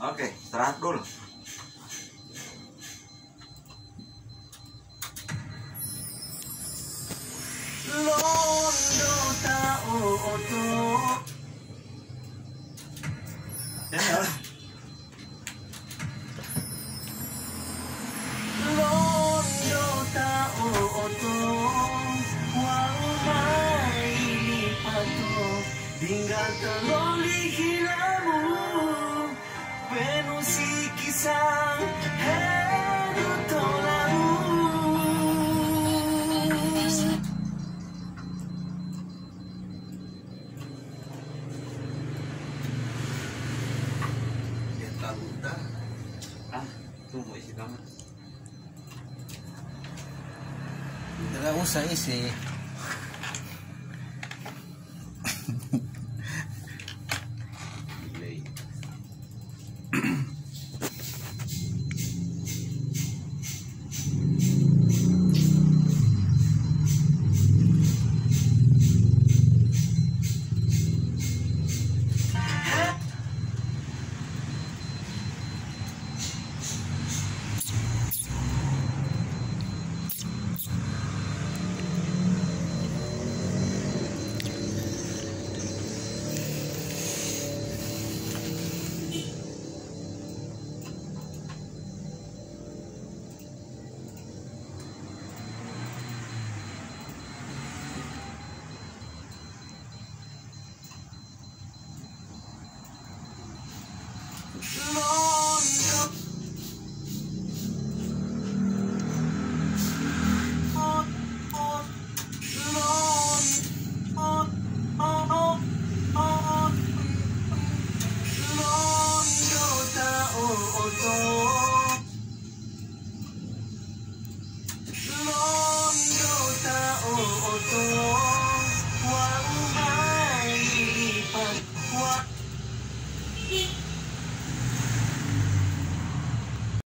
Oke, istirahat dulu. Londo tao oto. Londo tao oto. Wau mai pato. Tinggal terloli hilamu. Penuh si kisah hidup tolamu. Udah. Tunggu isi kamar. Tidak usah isi.